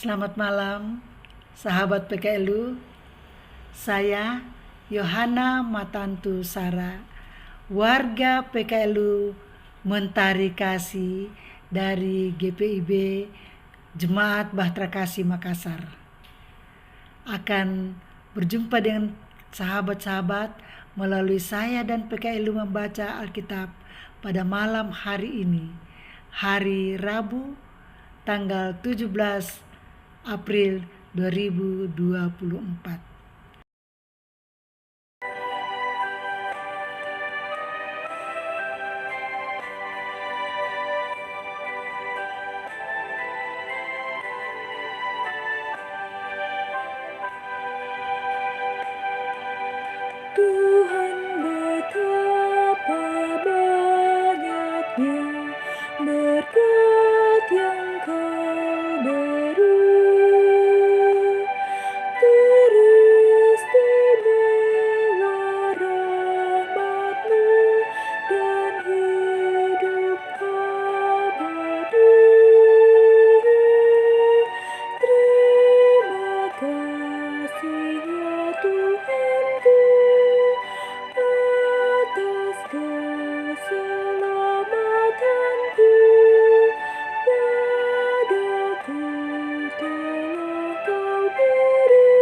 Selamat malam, sahabat PKLU. Saya Yohana Matantu Sara, warga PKLU Mentari Kasih dari GPIB Jemaat Bahtera Kasih Makassar. Akan berjumpa dengan sahabat-sahabat melalui saya dan PKLU membaca Alkitab pada malam hari ini, hari Rabu, tanggal 17 April 2024. Tuhan betapa banyaknya berkat yang Kau beri, teristimewa rahmat-Mu dan hidup abadi. Terima kasih ya Tuhanku atas keselamatanku. Padaku telah Kau beri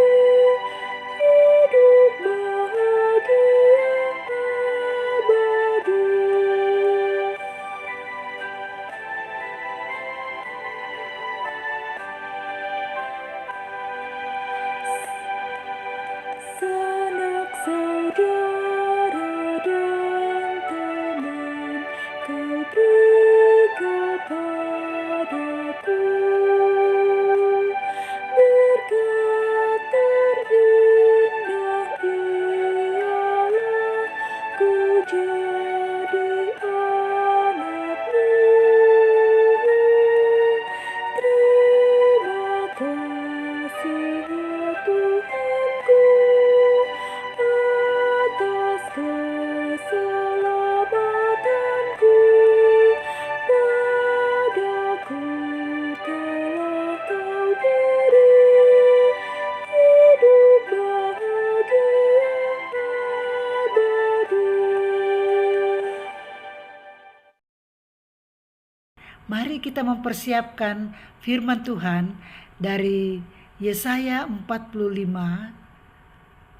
hidup bahagia abadi. Sanak saudara dan teman Kau beri kepadaku, berkat terindah ialah ku jadi anak-Mu. Terima kasih ya Tuhanku atas keselamatanku. Padaku telah Kau beri hidup bahagia abadi. Mari kita mempersiapkan firman Tuhan dari Yesaya 45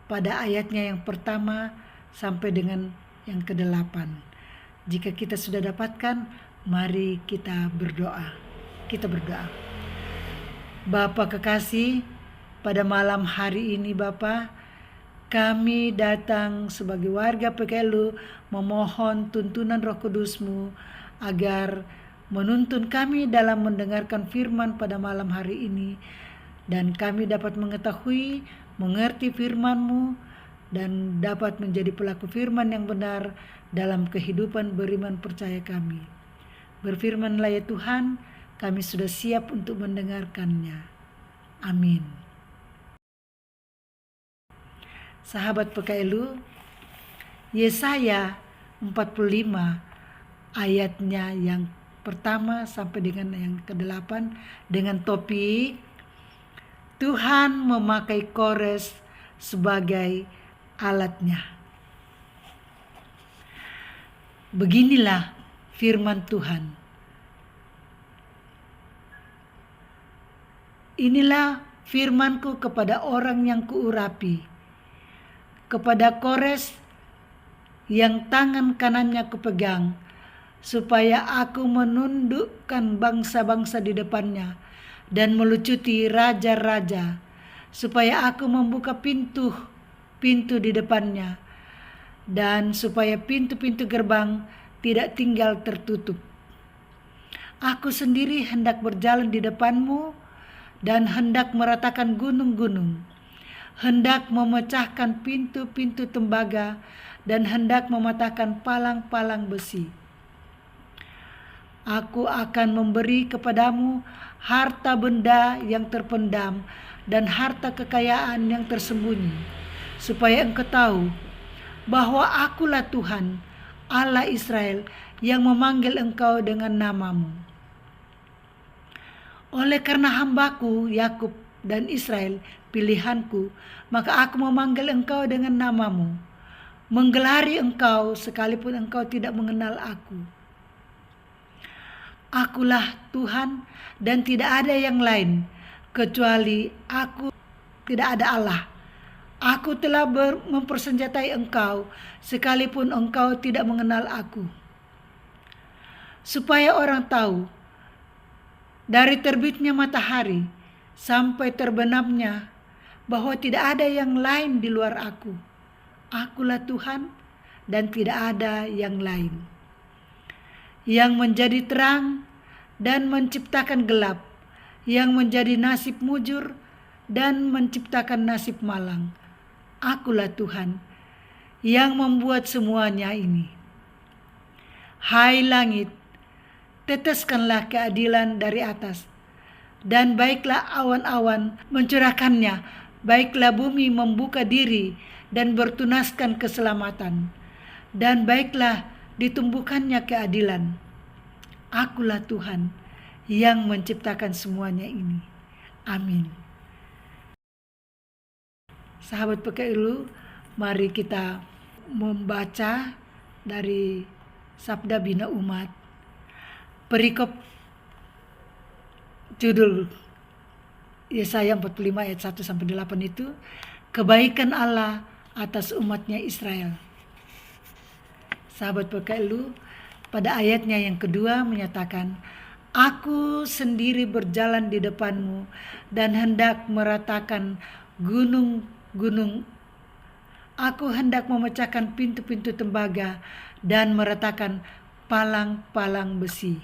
pada ayatnya yang pertama sampai dengan yang ke-8. Jika kita sudah dapatkan, mari kita berdoa. Kita berdoa. Bapa kekasih, pada malam hari ini Bapa, kami datang sebagai warga PKLU memohon tuntunan Roh Kudus-Mu agar menuntun kami dalam mendengarkan firman pada malam hari ini, dan kami dapat mengetahui, mengerti firman-Mu, dan dapat menjadi pelaku firman yang benar dalam kehidupan beriman percaya kami. Berfirmanlah ya Tuhan, kami sudah siap untuk mendengarkannya. Amin. Sahabat PKLU, Yesaya 45 ayatnya yang pertama sampai dengan yang ke-8 dengan topik Tuhan memakai Kores sebagai alatnya. Beginilah firman Tuhan. Inilah firman-Ku kepada orang yang Kuurapi, kepada Kores yang tangan kanannya Kupegang, supaya aku menundukkan bangsa-bangsa di depannya dan melucuti raja-raja, supaya aku membuka pintu-pintu di depannya, dan supaya pintu-pintu gerbang tidak tinggal tertutup. Aku sendiri hendak berjalan di depanmu dan hendak meratakan gunung-gunung, hendak memecahkan pintu-pintu tembaga dan hendak mematahkan palang-palang besi. Aku akan memberi kepadamu harta benda yang terpendam dan harta kekayaan yang tersembunyi, supaya engkau tahu bahwa Akulah Tuhan, Allah Israel, yang memanggil engkau dengan namamu. Oleh karena hambaku Yakub dan Israel, pilihanku, maka aku memanggil engkau dengan namamu, menggelari engkau sekalipun engkau tidak mengenal aku. Akulah Tuhan dan tidak ada yang lain, kecuali aku, tidak ada Allah. Aku telah mempersenjatai engkau sekalipun engkau tidak mengenal aku. Supaya orang tahu, dari terbitnya matahari sampai terbenamnya, bahwa tidak ada yang lain di luar aku. Akulah Tuhan dan tidak ada yang lain. Yang menjadi terang dan menciptakan gelap, yang menjadi nasib mujur dan menciptakan nasib malang. Akulah Tuhan yang membuat semuanya ini. Hai langit, teteskanlah keadilan dari atas, dan baiklah awan-awan mencurahkannya, baiklah bumi membuka diri dan bertunaskan keselamatan, dan baiklah ditumbuhkannya keadilan. Akulah Tuhan yang menciptakan semuanya ini. Amin. Sahabat PKLU, mari kita membaca dari Sabda Bina Umat, perikop judul Yesaya 45 ayat 1-8 itu, kebaikan Allah atas umatnya Israel. Sahabat PKLU, pada ayatnya yang kedua menyatakan, aku sendiri berjalan di depanmu dan hendak meratakan gunung-gunung. Aku hendak memecahkan pintu-pintu tembaga dan meratakan palang-palang besi.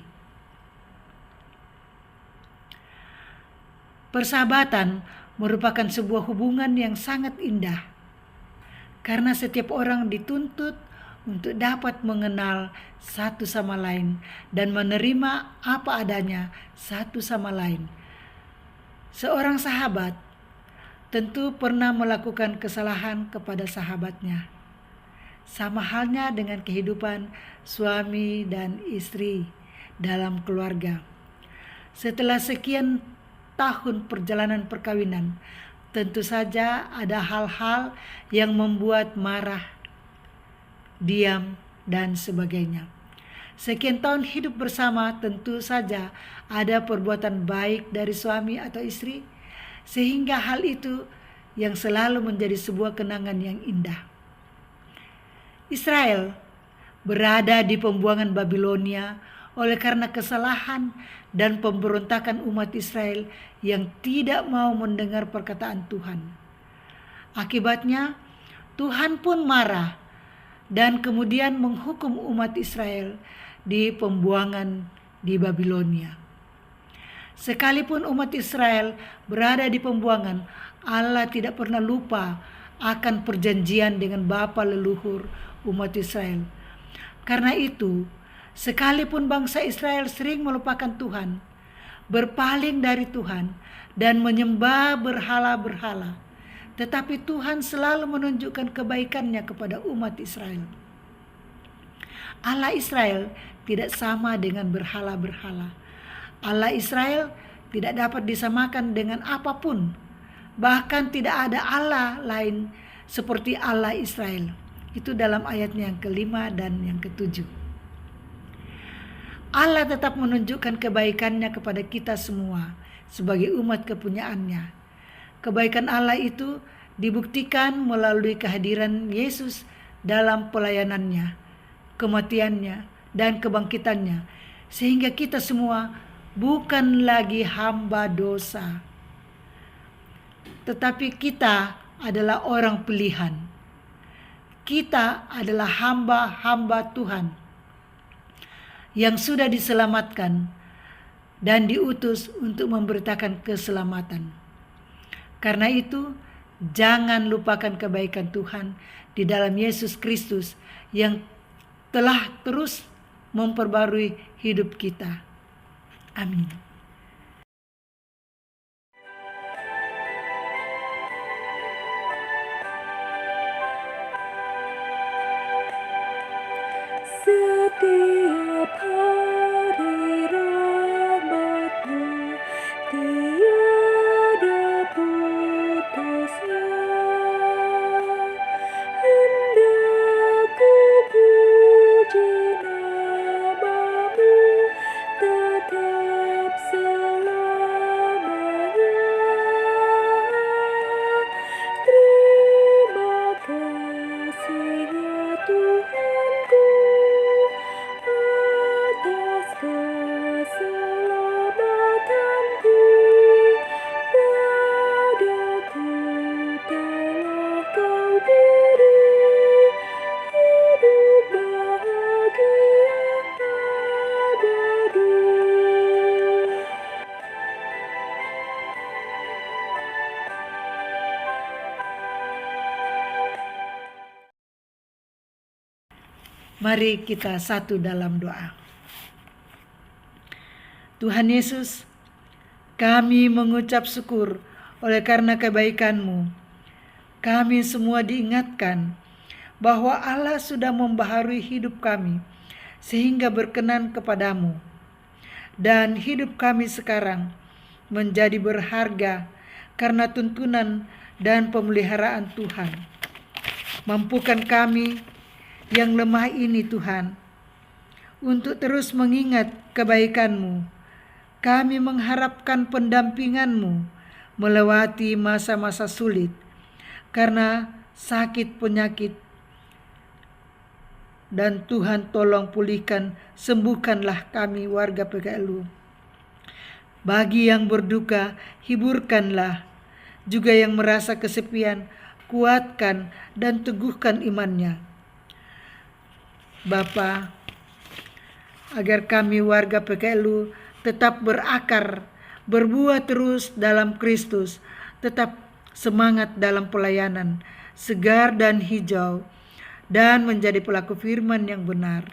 Persahabatan merupakan sebuah hubungan yang sangat indah, karena setiap orang dituntut untuk dapat mengenal satu sama lain dan menerima apa adanya satu sama lain. Seorang sahabat tentu pernah melakukan kesalahan kepada sahabatnya. Sama halnya dengan kehidupan suami dan istri dalam keluarga. Setelah sekian tahun perjalanan perkawinan, tentu saja ada hal-hal yang membuat marah, diam, dan sebagainya. Sekian tahun hidup bersama, tentu saja ada perbuatan baik dari suami atau istri, sehingga hal itu yang selalu menjadi sebuah kenangan yang indah. Israel berada di pembuangan Babilonia oleh karena kesalahan dan pemberontakan umat Israel yang tidak mau mendengar perkataan Tuhan. Akibatnya Tuhan pun marah dan kemudian menghukum umat Israel di pembuangan di Babilonia. Sekalipun umat Israel berada di pembuangan, Allah tidak pernah lupa akan perjanjian dengan bapa leluhur umat Israel. Karena itu, sekalipun bangsa Israel sering melupakan Tuhan, berpaling dari Tuhan, dan menyembah berhala-berhala, tetapi Tuhan selalu menunjukkan kebaikannya kepada umat Israel. Allah Israel tidak sama dengan berhala-berhala. Allah Israel tidak dapat disamakan dengan apapun. Bahkan tidak ada Allah lain seperti Allah Israel. Itu dalam ayatnya yang kelima dan yang ketujuh. Allah tetap menunjukkan kebaikannya kepada kita semua sebagai umat kepunyaannya. Kebaikan Allah itu dibuktikan melalui kehadiran Yesus dalam pelayanannya, kematiannya, dan kebangkitannya, sehingga kita semua bukan lagi hamba dosa, tetapi kita adalah orang pilihan. Kita adalah hamba-hamba Tuhan yang sudah diselamatkan dan diutus untuk memberitakan keselamatan. Karena itu, jangan lupakan kebaikan Tuhan di dalam Yesus Kristus yang telah terus memperbarui hidup kita. Amin. Setiap hari rahmat-Mu Mari kita satu dalam doa. Tuhan Yesus, kami mengucap syukur oleh karena kebaikan-Mu. Kami semua diingatkan bahwa Allah sudah membaharui hidup kami sehingga berkenan kepadamu. Dan hidup kami sekarang menjadi berharga karena tuntunan dan pemeliharaan Tuhan. Mampukan kami yang lemah ini Tuhan, untuk terus mengingat kebaikan-Mu. Kami mengharapkan pendampingan-Mu melewati masa-masa sulit karena sakit penyakit. Dan Tuhan tolong pulihkan, sembuhkanlah kami warga PKLU. Bagi yang berduka, hiburkanlah. Juga yang merasa kesepian, kuatkan dan teguhkan imannya. Bapa, agar kami warga PKLU tetap berakar, berbuah terus dalam Kristus, tetap semangat dalam pelayanan, segar dan hijau, dan menjadi pelaku firman yang benar.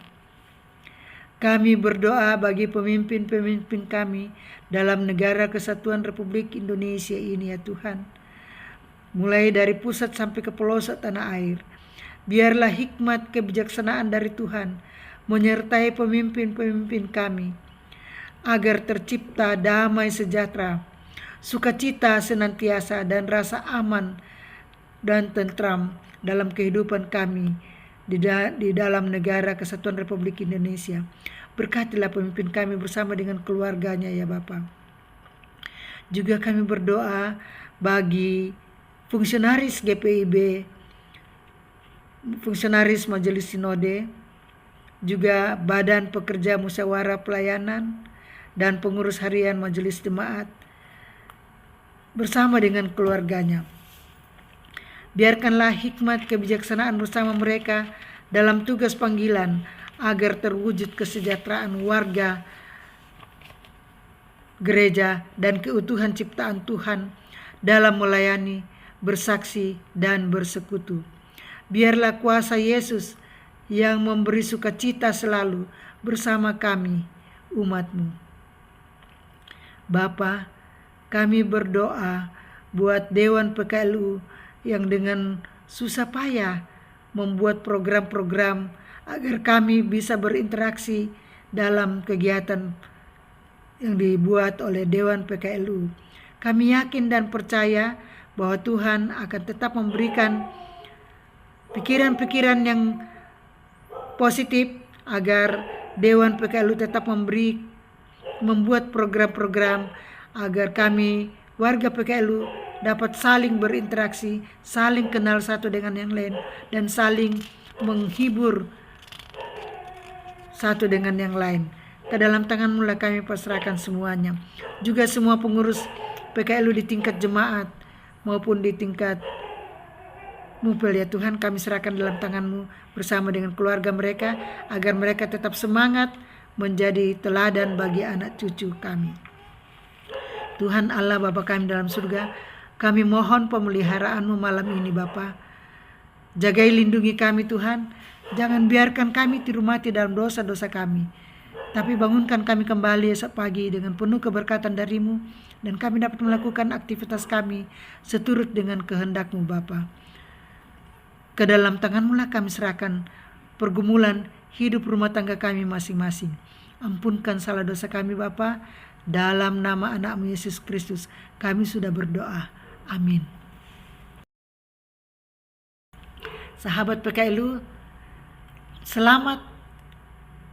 Kami berdoa bagi pemimpin-pemimpin kami dalam negara kesatuan Republik Indonesia ini ya Tuhan. Mulai dari pusat sampai ke pelosok tanah air. Biarlah hikmat kebijaksanaan dari Tuhan menyertai pemimpin-pemimpin kami, agar tercipta damai sejahtera, sukacita senantiasa dan rasa aman dan tentram dalam kehidupan kami di dalam negara kesatuan Republik Indonesia. Berkatilah pemimpin kami bersama dengan keluarganya ya Bapa. Juga kami berdoa bagi fungsionaris GPIB, fungsionaris Majelis Sinode, juga Badan Pekerja Musyawarah Pelayanan dan pengurus harian Majelis Jemaat bersama dengan keluarganya. Biarkanlah hikmat kebijaksanaan bersama mereka dalam tugas panggilan agar terwujud kesejahteraan warga gereja dan keutuhan ciptaan Tuhan dalam melayani, bersaksi, dan bersekutu. Biarlah kuasa Yesus yang memberi sukacita selalu bersama kami, umat-Mu. Bapa, kami berdoa buat Dewan PKLU yang dengan susah payah membuat program-program agar kami bisa berinteraksi dalam kegiatan yang dibuat oleh Dewan PKLU. Kami yakin dan percaya bahwa Tuhan akan tetap memberikan pikiran-pikiran yang positif agar Dewan PKLU tetap membuat program-program agar kami warga PKLU dapat saling berinteraksi, saling kenal satu dengan yang lain, dan saling menghibur satu dengan yang lain. Ke dalam tangan-Mu lah kami pasrahkan semuanya. Juga semua pengurus PKLU di tingkat jemaat maupun di tingkat mupel ya Tuhan, kami serahkan dalam tangan-Mu bersama dengan keluarga mereka, agar mereka tetap semangat menjadi teladan bagi anak cucu kami. Tuhan Allah Bapa kami dalam surga, kami mohon pemeliharaan-Mu malam ini Bapa. Jagai lindungi kami Tuhan, jangan biarkan kami dirumati dalam dosa-dosa kami, tapi bangunkan kami kembali esok pagi dengan penuh keberkatan dari-Mu, dan kami dapat melakukan aktivitas kami seturut dengan kehendak-Mu Bapa. Ke dalam tangan-Mu lah kami serahkan pergumulan hidup rumah tangga kami masing-masing. Ampunkan salah dosa kami Bapa. Dalam nama anak-Mu Yesus Kristus kami sudah berdoa. Amin. Sahabat PKLU, selamat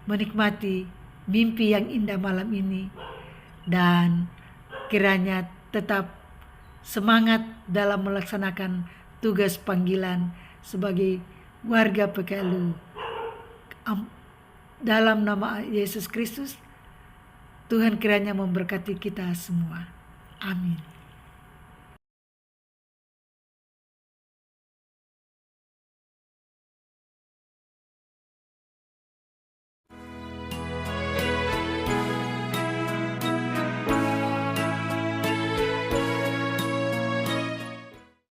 menikmati mimpi yang indah malam ini, dan kiranya tetap semangat dalam melaksanakan tugas panggilan sebagai warga PKLU. Dalam nama Yesus Kristus, Tuhan kiranya memberkati kita semua. Amin.